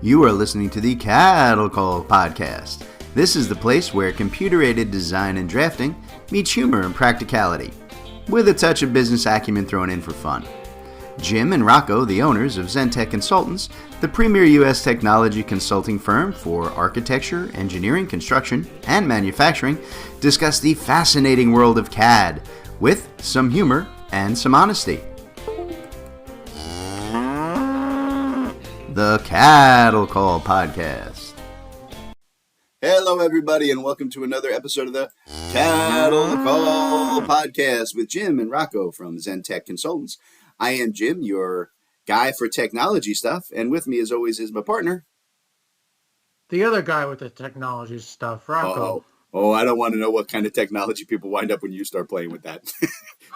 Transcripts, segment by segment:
You are listening to the Cattle Call Podcast. This is the place where computer-aided design and drafting meets humor and practicality, with a touch of business acumen thrown in for fun. Jim and Rocco, the owners of Zentech Consultants, the premier U.S. technology consulting firm for architecture, engineering, construction, and manufacturing, discuss the fascinating world of CAD with some humor and some honesty. The Cattle Call Podcast. Hello, everybody, and welcome to another episode of the Cattle Call Podcast with Jim and Rocco from Zentech Consultants. I am Jim, your guy for technology stuff, and with me, as always, is my partner. The other guy with the technology stuff, Rocco. Oh, I don't want to know what kind of technology people wind up when you start playing with that.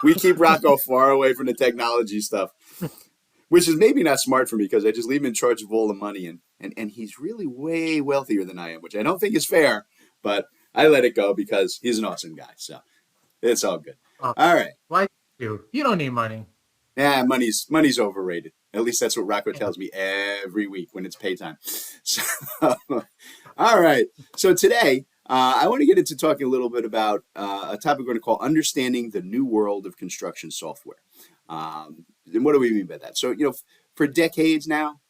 We keep Rocco far away from the technology stuff, which is maybe not smart for me because I just leave him in charge of all the money, and he's really way wealthier than I am, which I don't think is fair, but I let it go because he's an awesome guy, so it's all good. All right. Like you don't need money. Yeah, money's overrated. At least that's what Rocco tells me every week when it's pay time. So, all right. So today, I want to get into talking a little bit about a topic we're going to call understanding the new world of construction software. And what do we mean by that? So, for decades now,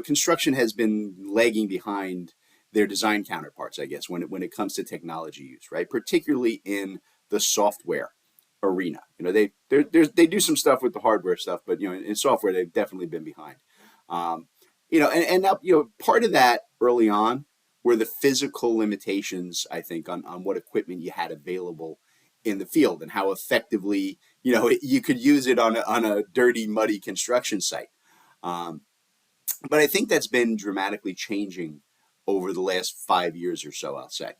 construction has been lagging behind their design counterparts, I guess, when it comes to technology use, right? Particularly in the software arena. They do some stuff with the hardware stuff, but in software they've definitely been behind. And now part of that early on were the physical limitations, I think, on what equipment you had available in the field and how effectively you could use it on a dirty, muddy construction site. But I think that's been dramatically changing over the last 5 years or so, I'll say.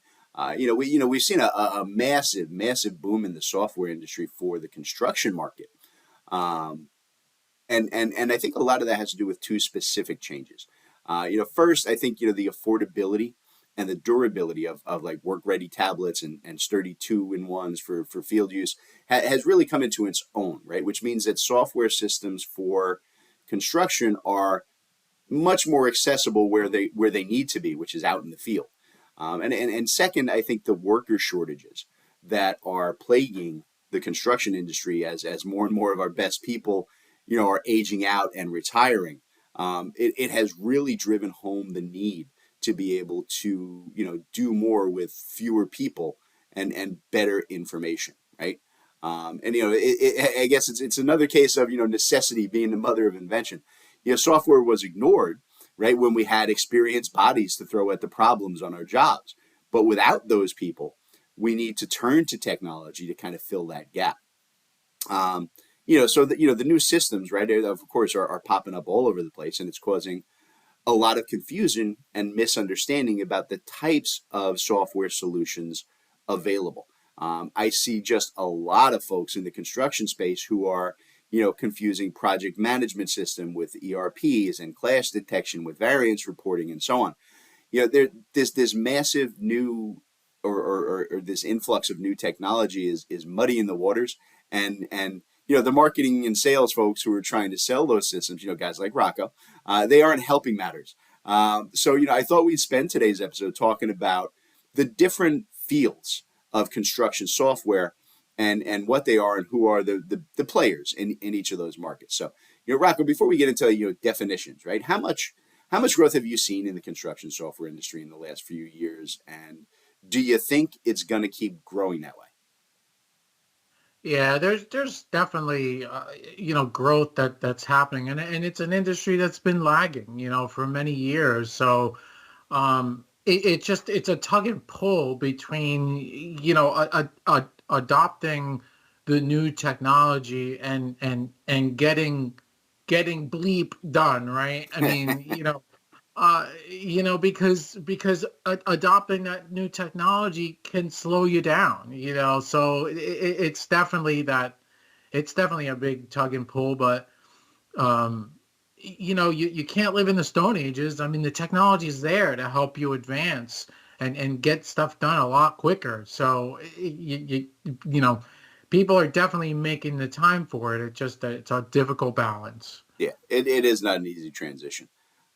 We've seen a massive boom in the software industry for the construction market. And I think a lot of that has to do with two specific changes. First, I think, the affordability and the durability of like work-ready tablets and sturdy 2-in-1s for field use has really come into its own, right? Which means that software systems for construction are much more accessible where they need to be, which is out in the field. And second, I think the worker shortages that are plaguing the construction industry as more and more of our best people, are aging out and retiring. It has really driven home the need to be able to, do more with fewer people and better information, right? I guess it's another case of, necessity being the mother of invention. Software was ignored, right, when we had experienced bodies to throw at the problems on our jobs. But without those people, we need to turn to technology to kind of fill that gap. So the new systems, right, of course, are popping up all over the place, and it's causing a lot of confusion and misunderstanding about the types of software solutions available. I see just a lot of folks in the construction space who are confusing project management system with ERPs and clash detection with variance reporting and so on. This massive new or this influx of new technology is muddying the waters, and the marketing and sales folks who are trying to sell those systems, guys like Rocco, they aren't helping matters. So I thought we'd spend today's episode talking about the different fields of construction software and what they are and who are the players in each of those markets. So, Rocco, before we get into definitions, right? How much growth have you seen in the construction software industry in the last few years, and do you think it's going to keep growing that way? Yeah, there's definitely growth that's happening, and it's an industry that's been lagging for many years. So it's a tug and pull between adopting the new technology and getting bleep done, right? I mean, because adopting that new technology can slow you down, so it's definitely a big tug and pull, but you can't live in the Stone Ages. I mean, the technology is there to help you advance and get stuff done a lot quicker. So people are definitely making the time for it. It's a difficult balance. Yeah, it is not an easy transition.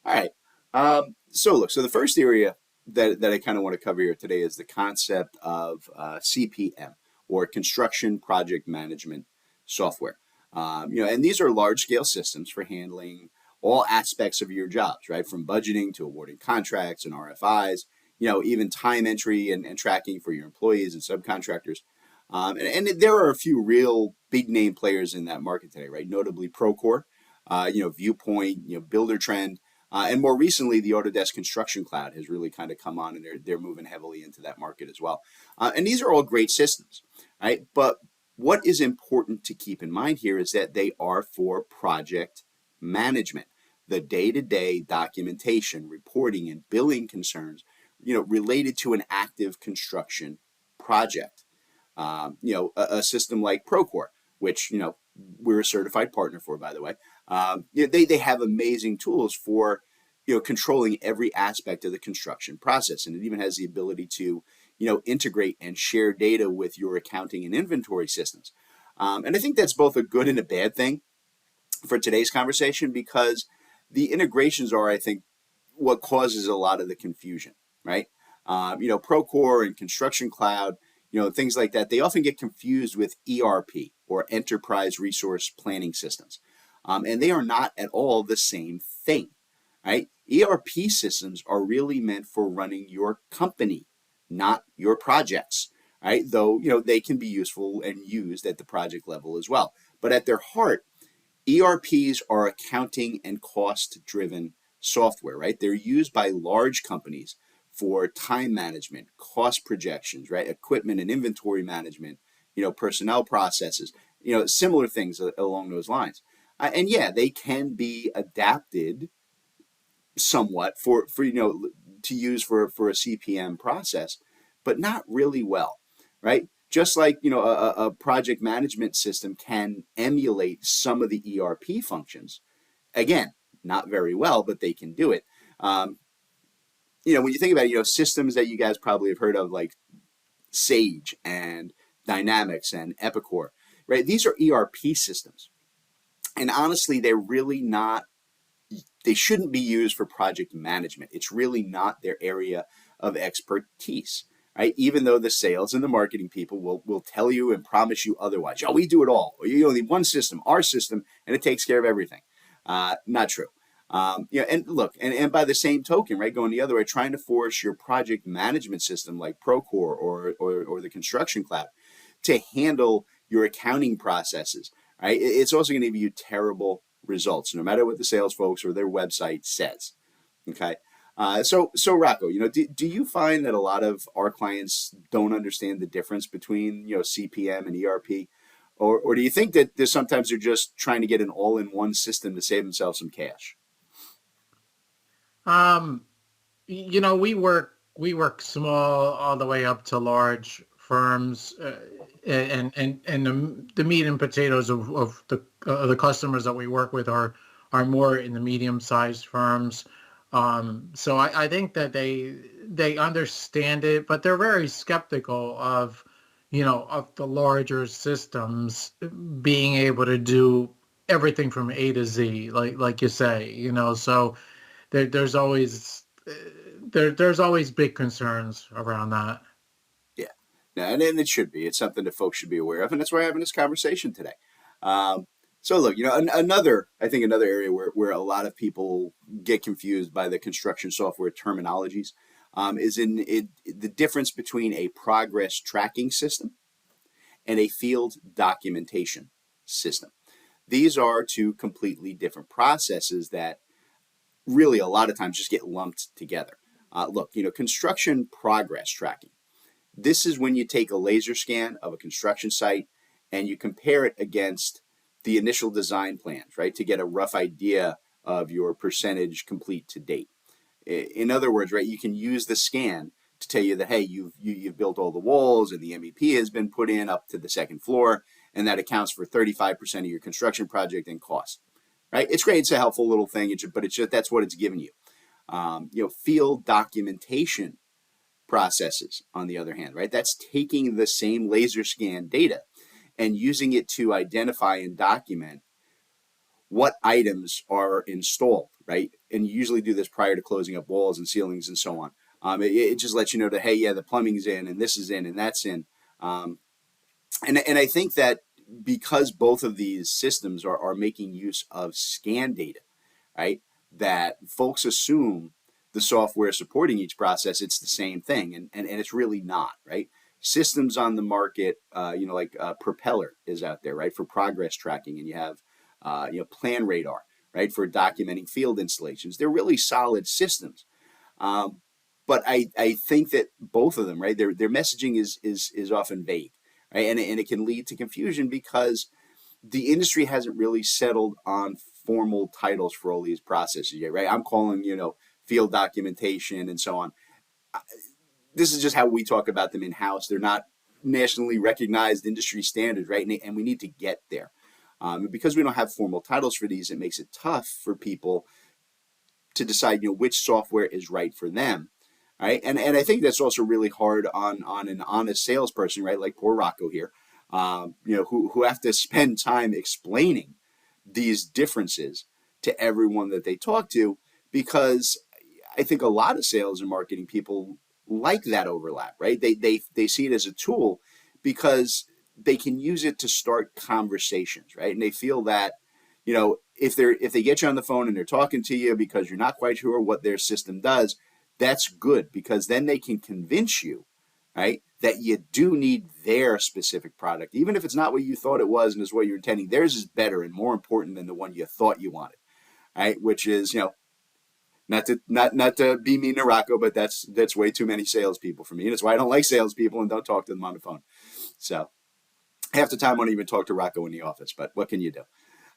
All right. So the first area that I kind of want to cover here today is the concept of CPM, or construction project management software. And these are large scale systems for handling all aspects of your jobs, right? From budgeting to awarding contracts and RFIs, even time entry and tracking for your employees and subcontractors. And there are a few real big name players in that market today, right? Notably Procore, Viewpoint, Builder Trend, and more recently, the Autodesk Construction Cloud has really kind of come on, and they're moving heavily into that market as well. And these are all great systems, right? But what is important to keep in mind here is that they are for project management, the day-to-day documentation, reporting, and billing concerns, related to an active construction project. A system like Procore, which, we're a certified partner for, by the way. They have amazing tools for, controlling every aspect of the construction process. And it even has the ability to, integrate and share data with your accounting and inventory systems. And I think that's both a good and a bad thing for today's conversation, because the integrations are, I think, what causes a lot of the confusion, right? Procore and Construction Cloud, things like that, they often get confused with ERP, or Enterprise Resource Planning Systems. And they are not at all the same thing, right? ERP systems are really meant for running your company, not your projects, right? Though, they can be useful and used at the project level as well. But at their heart, ERPs are accounting and cost-driven software, right? They're used by large companies for time management, cost projections, right? Equipment and inventory management, personnel processes, similar things along those lines. And yeah, they can be adapted somewhat for to use for a CPM process, but not really well, right? Just like a project management system can emulate some of the ERP functions. Again, not very well, but they can do it. When you think about systems that you guys probably have heard of, like Sage and Dynamics and Epicor, right? These are ERP systems, and honestly, they're really not. They shouldn't be used for project management. It's really not their area of expertise, right? Even though the sales and the marketing people will tell you and promise you otherwise. Oh, we do it all. You only one system, our system, and it takes care of everything. Not true. And look, and by the same token, right, going the other way, trying to force your project management system like Procore or the Construction Cloud to handle your accounting processes, right? It's also going to give you terrible results, no matter what the sales folks or their website says. Okay. So Rocco, do you find that a lot of our clients don't understand the difference between, CPM and ERP? Or do you think that sometimes they're just trying to get an all-in-one system to save themselves some cash? Um, we work small all the way up to large firms, and the meat and potatoes of the customers that we work with are more in the medium-sized firms. So I think that they understand it, but they're very skeptical of the larger systems being able to do everything from A to Z, like you say, so there's always there's always big concerns around that. Yeah. Yeah, and it should be. It's something that folks should be aware of, and that's why we're having this conversation today. Um, so look, I think another area where a lot of people get confused by the construction software terminologies, is the difference between a progress tracking system and a field documentation system. These are two completely different processes that really a lot of times just get lumped together. Look, construction progress tracking. This is when you take a laser scan of a construction site and you compare it against the initial design plans, right, to get a rough idea of your percentage complete to date. In other words, right, you can use the scan to tell you that, hey, you've built all the walls and the MEP has been put in up to the second floor, and that accounts for 35% of your construction project and cost. Right? It's great. It's a helpful little thing, but it's just that's what it's giving you. Field documentation processes, on the other hand, right? That's taking the same laser scan data and using it to identify and document what items are installed, right? And you usually do this prior to closing up walls and ceilings and so on. It just lets you know that, hey, yeah, the plumbing's in and this is in and that's in. Um, and I think that because both of these systems are making use of scan data, right, that folks assume the software supporting each process, it's the same thing. And it's really not, right? Systems on the market, like Propeller is out there, right, for progress tracking. And you have, Plan Radar, right, for documenting field installations. They're really solid systems. Um, but I think that both of them, right, their messaging is often vague, right, and it can lead to confusion because the industry hasn't really settled on formal titles for all these processes yet, right? I'm calling, field documentation and so on. This is just how we talk about them in house. They're not nationally recognized industry standards, right? And we need to get there. Because we don't have formal titles for these, it makes it tough for people to decide, which software is right for them. Right. And I think that's also really hard on an honest salesperson, right? Like poor Rocco here, who have to spend time explaining these differences to everyone that they talk to, because I think a lot of sales and marketing people like that overlap, right? They see it as a tool because they can use it to start conversations, right? And they feel that, if they get you on the phone and they're talking to you because you're not quite sure what their system does, that's good, because then they can convince you, right, that you do need their specific product, even if it's not what you thought it was and is what you're intending. Theirs is better and more important than the one you thought you wanted, right? Which is, not to be mean to Rocco, but that's way too many salespeople for me, and it's why I don't like salespeople and don't talk to them on the phone. So half the time I don't even talk to Rocco in the office, but what can you do?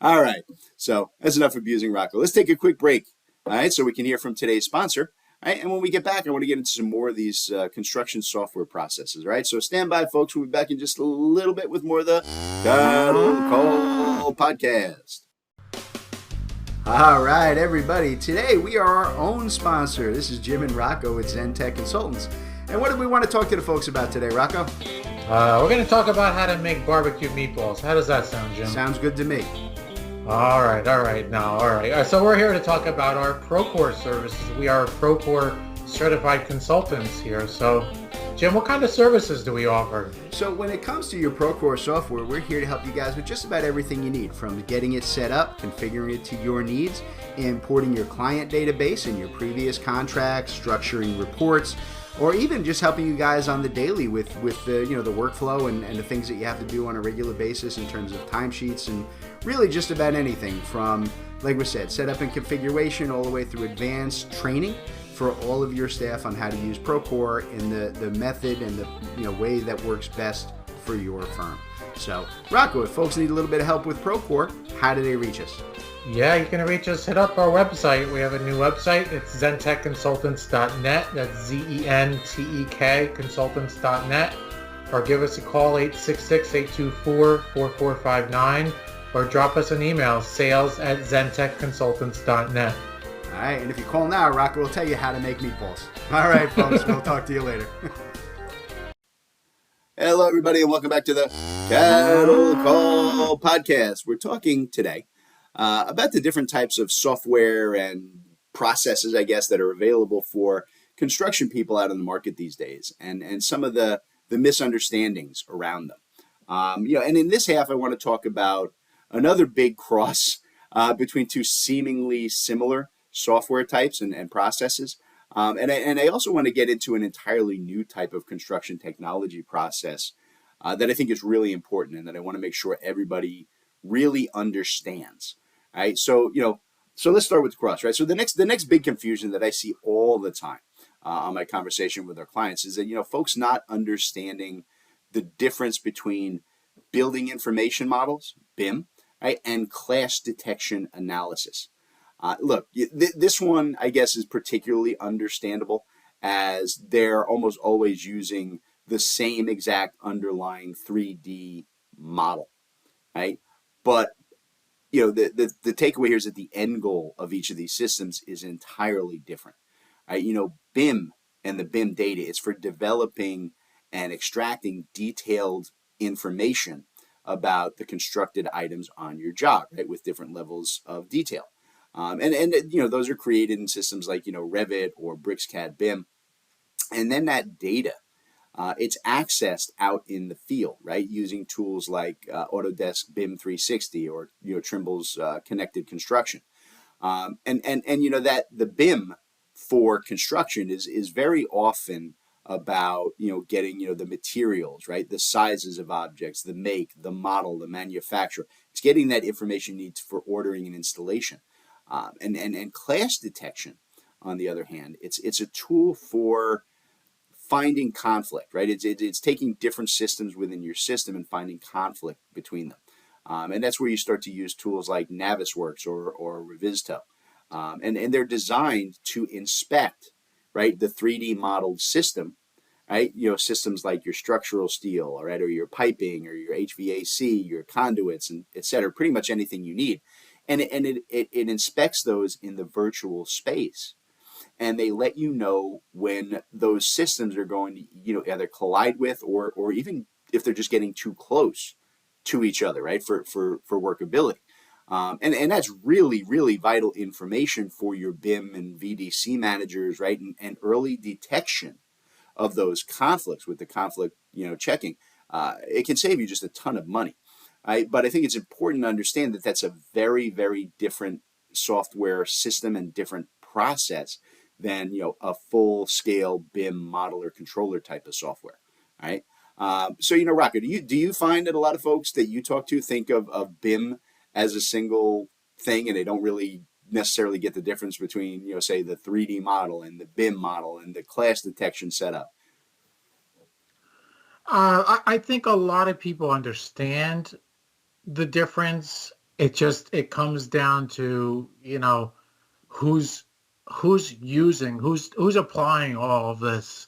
All right, so that's enough abusing Rocco. Let's take a quick break, all right, so we can hear from today's sponsor. Right, and when we get back, I want to get into some more of these construction software processes. Right, so stand by, folks. We'll be back in just a little bit with more of the Cattle Call Podcast. All right, everybody. Today we are our own sponsor. This is Jim and Rocco with Zentech Consultants. And what do we want to talk to the folks about today, Rocco? We're going to talk about how to make barbecue meatballs. How does that sound, Jim? Sounds good to me. All right. So we're here to talk about our Procore services. We are Procore certified consultants here. So, Jim, what kind of services do we offer? So when it comes to your Procore software, we're here to help you guys with just about everything you need, from getting it set up, configuring it to your needs, importing your client database and your previous contracts, structuring reports, or even just helping you guys on the daily with the the workflow and the things that you have to do on a regular basis in terms of timesheets and really just about anything from, like we said, setup and configuration all the way through advanced training for all of your staff on how to use Procore in the method and the way that works best for your firm. So, Rocco, if folks need a little bit of help with Procore, how do they reach us? Yeah, you can reach us. Hit up our website. We have a new website. It's zentechconsultants.net. That's ZENTEK consultants.net. Or give us a call, 866-824-4459. Or drop us an email, sales@zentechconsultants.net. All right, and if you call now, Rocco will tell you how to make meatballs. All right, folks, we'll talk to you later. Hello, everybody, and welcome back to the Cattle Call Podcast. We're talking today about the different types of software and processes, I guess, that are available for construction people out in the market these days, and some of the misunderstandings around them. And in this half, I want to talk about another big cross between two seemingly similar software types and processes. And I also want to get into an entirely new type of construction technology process that I think is really important and that I want to make sure everybody really understands. All right, so let's start with the cross, right? So the next big confusion that I see all the time on my conversation with our clients is that folks not understanding the difference between building information models, BIM, right, and clash detection analysis. Look, this one, I guess, is particularly understandable as they're almost always using the same exact underlying 3D model, right? But the takeaway here is that the end goal of each of these systems is entirely different, right? BIM and the BIM data is for developing and extracting detailed information about the constructed items on your job, right, with different levels of detail. And those are created in systems like Revit or BricsCAD BIM, and then that data it's accessed out in the field, right, using tools like Autodesk BIM 360 or Trimble's connected construction. And that the BIM for construction is very often about getting the materials, right, the sizes of objects, the make, the model, the manufacturer. It's getting that information needs for ordering and installation. And clash detection, on the other hand, it's a tool for finding conflict, right? It's taking different systems within your system and finding conflict between them. And that's where you start to use tools like Navisworks or Revisto. And they're designed to inspect, right, the 3D modeled system, right? Systems like your structural steel, all right, or your piping or your HVAC, your conduits, and et cetera, pretty much anything you need. And it inspects those in the virtual space, and they let you know when those systems are going to either collide with or even if they're just getting too close to each other, right, for workability. And that's really vital information for your BIM and VDC managers, right, and early detection of those conflicts with the conflict checking. It can save you just a ton of money, right? But I think it's important to understand that that's a very different software system and different process than a full scale BIM modeler controller type of software, right? So Rocco, do you find that a lot of folks that you talk to think of BIM as a single thing, and they don't really necessarily get the difference between say the 3D model and the BIM model and the clash detection setup? I think a lot of people understand the difference. It comes down to, who's who's applying all of this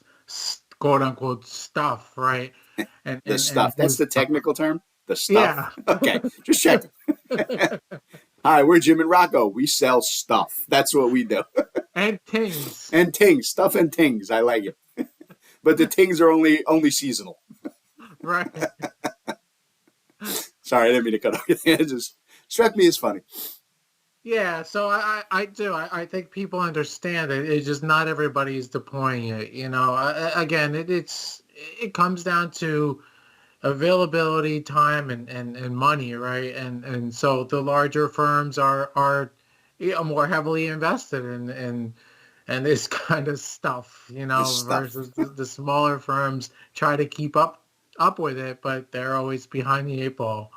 quote unquote stuff, right? The And stuff. That's who's the technical term. The stuff. yeah. Okay, just checking. Hi, we're Jim and Rocco. We sell stuff. That's what we do. And things. And tings, stuff and tings. I like it. But the tings are only seasonal. Right. Sorry, I didn't mean to cut off. It just struck me as funny. Yeah, so I do. I think people understand it. It's just not everybody's deploying it. Again, it comes down to availability, time, and money, right? And so the larger firms are more heavily invested in this kind of stuff, This stuff. versus the smaller firms try to keep up with it, but they're always behind the eight ball.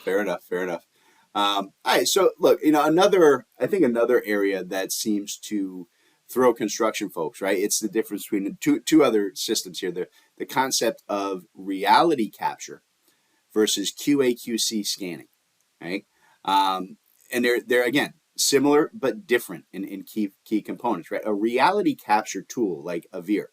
Fair enough. Fair enough. All right. So look, I think another area that seems to throw construction folks, right? It's the difference between the two other systems here. The concept of reality capture versus QA/QC scanning, right? And they're again similar but different in key components, right? A reality capture tool like Avir,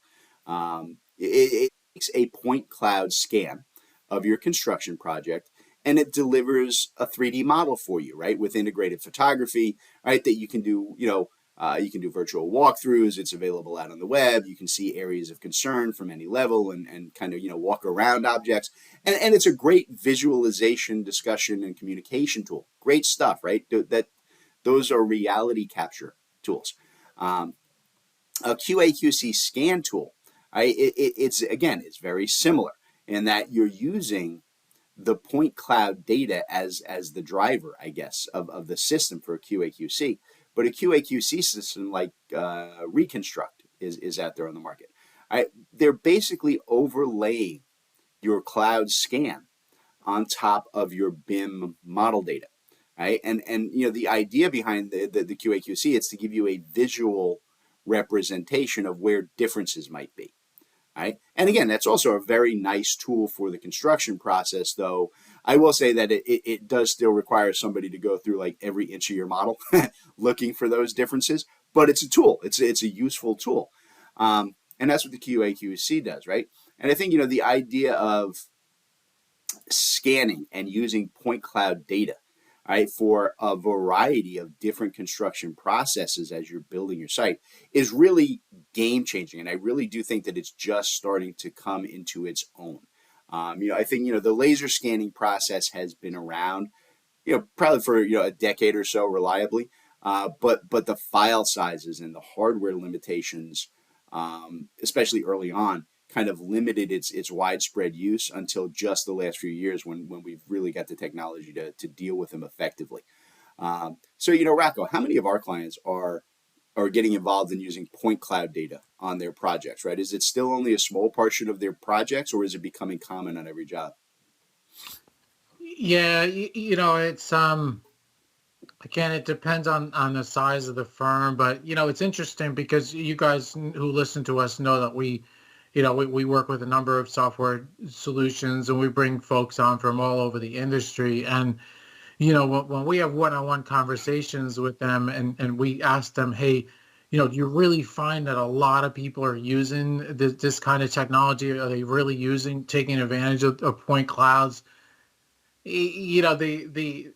it takes a point cloud scan of your construction project, and it delivers a 3D model for you, right, with integrated photography, right, that you can do, you can do virtual walkthroughs. It's available out on the web. You can see areas of concern from any level and kind of, walk around objects. And it's a great visualization, discussion, and communication tool. Great stuff, right? Those are reality capture tools. A QA/QC scan tool, right? It's very similar in that you're using the point cloud data as the driver, I guess, of the system for a QA/QC. But a QA/QC system like Reconstruct is out there on the market. They're basically overlaying your cloud scan on top of your BIM model data, right? And the idea behind the QA/QC is to give you a visual representation of where differences might be. Right? And again, that's also a very nice tool for the construction process, though I will say that it does still require somebody to go through like every inch of your model looking for those differences. But it's a tool. It's a useful tool. And that's what the QA/QC does, right? And I think, the idea of scanning and using point cloud data, right, for a variety of different construction processes as you're building your site is really game changing. And I really do think that it's just starting to come into its own. I think the laser scanning process has been around, probably for a decade or so reliably. But the file sizes and the hardware limitations, especially early on, kind of limited its widespread use until just the last few years when we've really got the technology to deal with them effectively. Rocco, how many of our clients are getting involved in using point cloud data on their projects, right? Is it still only a small portion of their projects, or is it becoming common on every job? Yeah, it's again, it depends on the size of the firm, but it's interesting because you guys who listen to us know that we work with a number of software solutions, and we bring folks on from all over the industry. And when we have one-on-one conversations with them, and we ask them, hey, do you really find that a lot of people are using this kind of technology? Are they really taking advantage of point clouds? The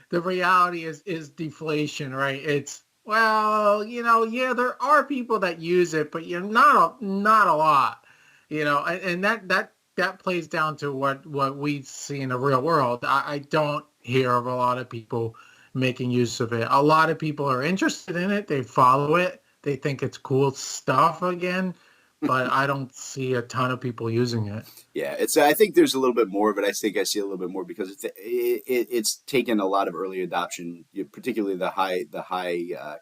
the reality is deflation, right? It's, well, yeah, there are people that use it, but not a lot, and that plays down to what we see in the real world. I don't hear of a lot of people making use of it. A lot of people are interested in it, they follow it, they think it's cool stuff again, but I don't see a ton of people using it. Yeah, it's. I think there's a little bit more, but I think I see a little bit more because it's taken a lot of early adoption, particularly the high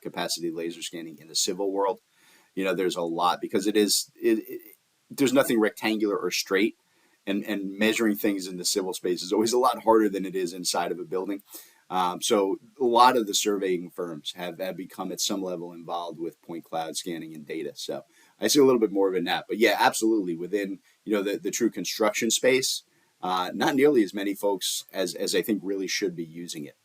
capacity laser scanning in the civil world. There's a lot because there's nothing rectangular or straight, and measuring things in the civil space is always a lot harder than it is inside of a building. So a lot of the surveying firms have become at some level involved with point cloud scanning and data. So I see a little bit more of it now. But yeah, absolutely. Within the true construction space, not nearly as many folks as I think really should be using it.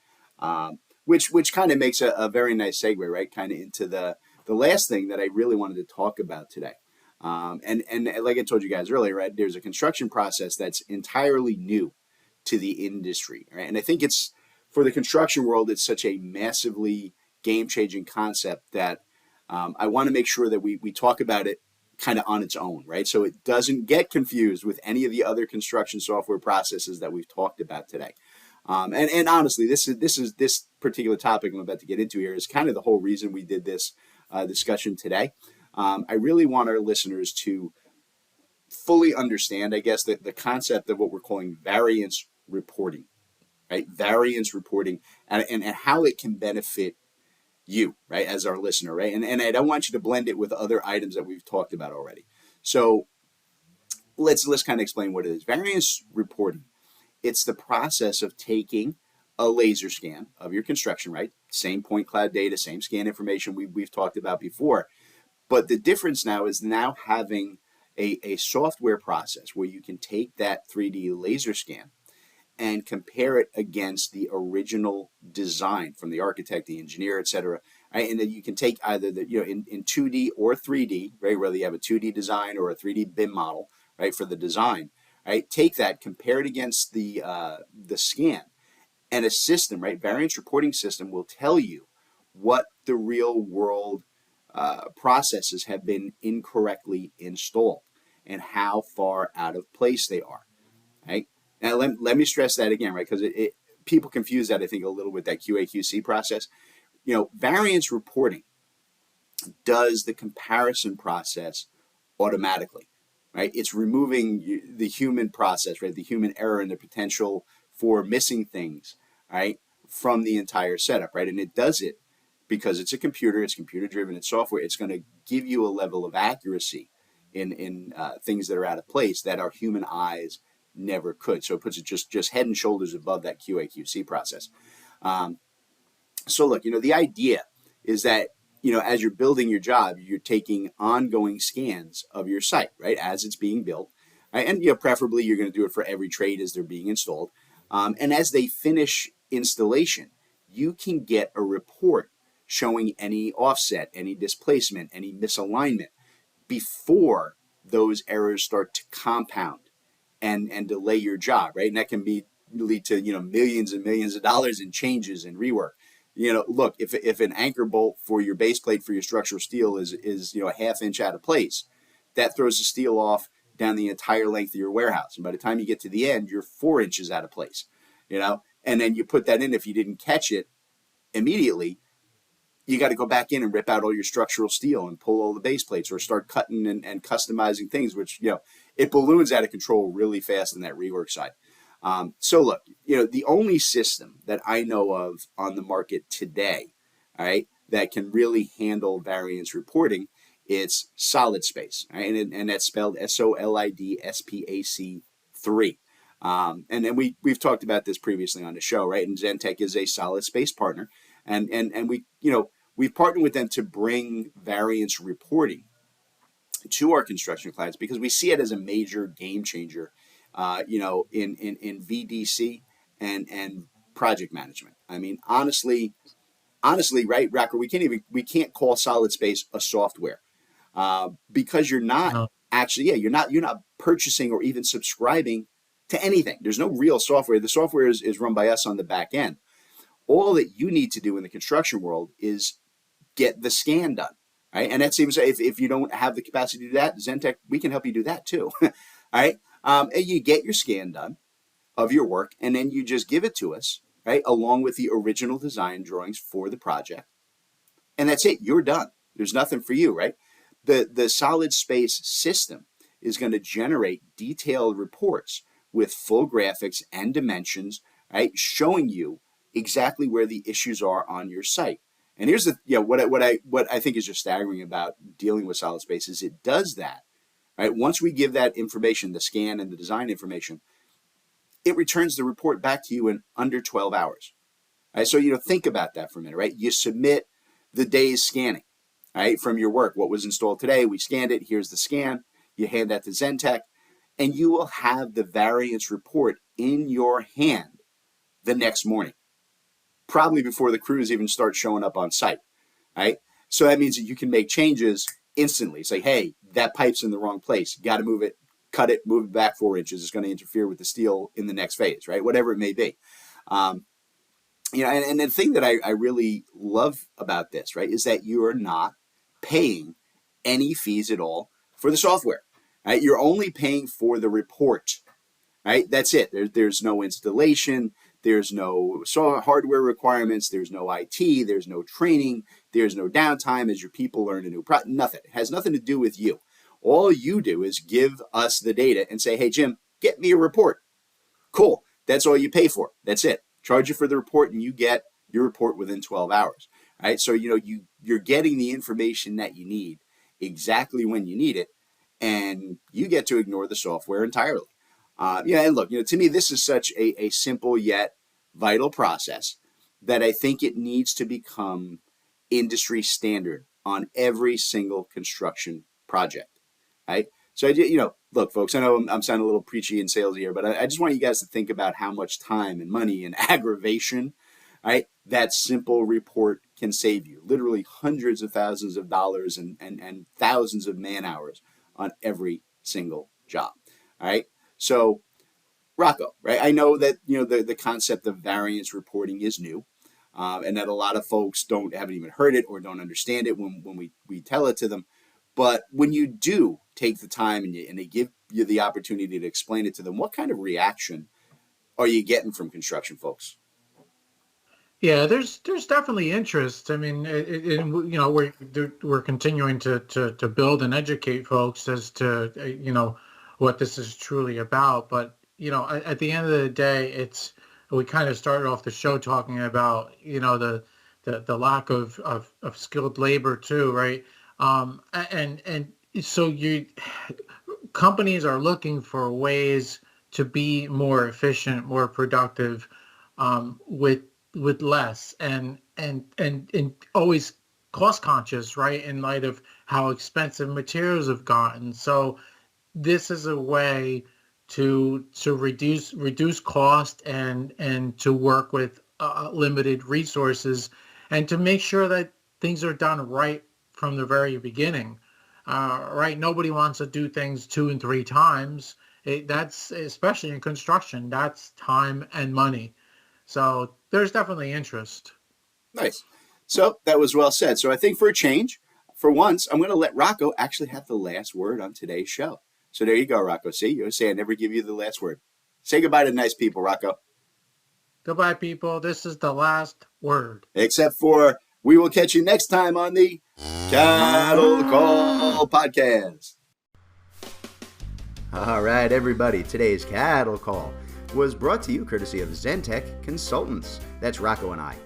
Which kind of makes a very nice segue, right? Kind of into the last thing that I really wanted to talk about today. And like I told you guys earlier, right? There's a construction process that's entirely new to the industry, right? And I think it's for the construction world, it's such a massively game changing concept that I want to make sure that we talk about it kind of on its own, right? So it doesn't get confused with any of the other construction software processes that we've talked about today. And honestly, this particular topic I'm about to get into here is kind of the whole reason we did this discussion today. I really want our listeners to fully understand, I guess, the concept of what we're calling variance reporting, right? Variance reporting, and how it can benefit you, right, as our listener, right? And I don't want you to blend it with other items that we've talked about already. So let's kind of explain what it is. Variance reporting. It's the process of taking a laser scan of your construction, right? Same point cloud data, same scan information we've talked about before. But the difference now is having a software process where you can take that 3D laser scan and compare it against the original design from the architect, the engineer, et cetera. Right? And then you can take either in 2D or 3D, right? Whether you have a 2D design or a 3D BIM model, right, for the design, right? Take that, compare it against the scan, and a system, right? Variance reporting system will tell you what the real world processes have been incorrectly installed and how far out of place they are, right? Now, let me stress that again, right? Because people confuse that, I think, a little with that QA/QC process. Variance reporting does the comparison process automatically, right? It's removing the human process, right? The human error and the potential for missing things, right? From the entire setup, right? And it does it because it's computer driven, it's software. It's going to give you a level of accuracy in things that are out of place that our human eyes never could. So it puts it just head and shoulders above that QA/QC process. So look, the idea is that as you're building your job, you're taking ongoing scans of your site, right, as it's being built, right? And preferably you're going to do it for every trade as they're being installed, and as they finish installation, you can get a report showing any offset, any displacement, any misalignment before those errors start to compound and delay your job, right? And that can lead to millions and millions of dollars in changes and rework. Look, if an anchor bolt for your base plate for your structural steel is a half inch out of place, that throws the steel off down the entire length of your warehouse. And by the time you get to the end, you're 4 inches out of place, and then you put that in. If you didn't catch it immediately, you got to go back in and rip out all your structural steel and pull all the base plates or start cutting and customizing things, which, it balloons out of control really fast in that rework side. So look, the only system that I know of on the market today, all right, that can really handle variance reporting, it's Solid Space, right? And that's spelled SOLIDSPAC 3. And then we've talked about this previously on the show, right? And Zentech is a Solid Space partner, and we've partnered with them to bring variance reporting to our construction clients because we see it as a major game changer, in VDC and project management. I mean, honestly, right, Racker, we can't call Solid Space a software because you're not No. actually, you're not purchasing or even subscribing to anything. There's no real software. The software is run by us on the back end. All that you need to do in the construction world is get the scan done, right? And that seems, if you don't have the capacity to do that, Zentech, we can help you do that too. All right. And you get your scan done of your work, and then you just give it to us, right, along with the original design drawings for the project. And that's it. You're done. There's nothing for you, right? The Solid Space system is going to generate detailed reports with full graphics and dimensions, right, showing you exactly where the issues are on your site. And here's what I think is just staggering about dealing with Solid Space is it does that, right? Once we give that information, the scan and the design information, it returns the report back to you in under 12 hours. Right? So, think about that for a minute, right? You submit the day's scanning, right, from your work. What was installed today, we scanned it. Here's the scan. You hand that to Zentech, and you will have the variance report in your hand the next morning, probably before the crews even start showing up on site, right? So that means that you can make changes instantly. Say, hey, that pipe's in the wrong place. Got to move it, cut it, move it back 4 inches. It's going to interfere with the steel in the next phase, right? Whatever it may be. And the thing that I really love about this, right, is that you are not paying any fees at all for the software, right? You're only paying for the report, right? That's it. There's no installation. There's no hardware requirements. There's no IT. There's no training. There's no downtime as your people learn a new product. Nothing. It has nothing to do with you. All you do is give us the data and say, hey, Jim, get me a report. Cool. That's all you pay for. That's it. Charge you for the report, and you get your report within 12 hours. Right? So, you're getting the information that you need exactly when you need it, and you get to ignore the software entirely. And look, to me, this is such a simple yet vital process that I think it needs to become industry standard on every single construction project, right? So, look, folks, I know I'm sounding a little preachy and salesy here, but I just want you guys to think about how much time and money and aggravation, right, that simple report can save you. Literally hundreds of thousands of dollars and thousands of man hours on every single job, all right? So, Rocco, right? I know that the concept of variance reporting is new, and that a lot of folks haven't even heard it or don't understand it when we tell it to them. But when you do take the time and they give you the opportunity to explain it to them, what kind of reaction are you getting from construction folks? Yeah, there's definitely interest. I mean, we're continuing to build and educate folks as to what this is truly about. But at the end of the day, we kind of started off the show talking about the lack of skilled labor too, right? And so companies are looking for ways to be more efficient, more productive, with less, and always cost conscious, right? In light of how expensive materials have gotten. So this is a way to reduce cost and to work with limited resources, and to make sure that things are done right from the very beginning. Right? Nobody wants to do things 2 and 3 times. That's especially in construction. That's time and money. So there's definitely interest. Nice. So that was well said. So I think for a change, for once, I'm going to let Rocco actually have the last word on today's show. So there you go, Rocco. See, you say I never give you the last word. Say goodbye to nice people, Rocco. Goodbye, people. This is the last word. Except for we will catch you next time on the Cattle Call Podcast. All right, everybody. Today's Cattle Call was brought to you courtesy of Zentech Consultants. That's Rocco and I.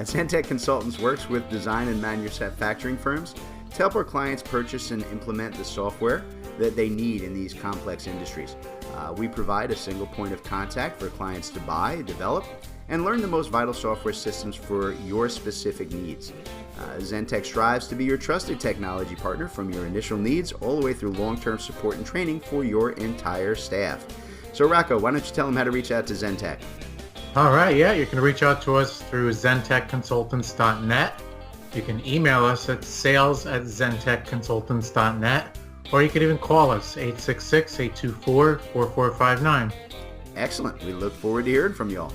Zentech Consultants works with design and manufacturing firms to help our clients purchase and implement the software that they need in these complex industries. We provide a single point of contact for clients to buy, develop, and learn the most vital software systems for your specific needs. Zentech strives to be your trusted technology partner from your initial needs all the way through long-term support and training for your entire staff. So Rocco, why don't you tell them how to reach out to Zentech? All right, yeah, you can reach out to us through zentechconsultants.net. You can email us at sales@zentechconsultants.net, or you can even call us 866-824-4459. Excellent. We look forward to hearing from y'all.